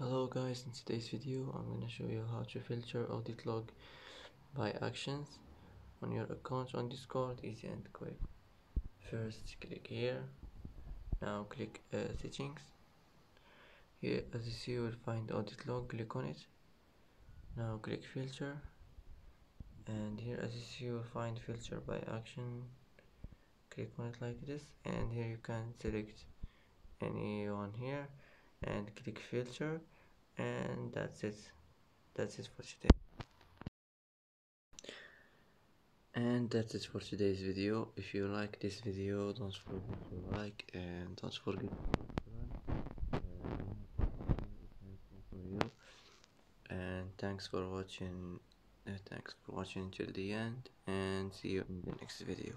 Hello guys, in today's video I'm going to show you how to filter audit log by actions on your account on Discord. Easy and quick. First click here, now click settings. Here as you see you will find audit log, click on it. Now click filter, and here as you see you will find filter by action. Click on it like this, and here you can select any one here and click filter, and that's it for today. And that's it for today's video. If you like this video, don't forget to like and don't forget to subscribe. For you. And thanks for watching. Thanks for watching till the end, and see you in the next video.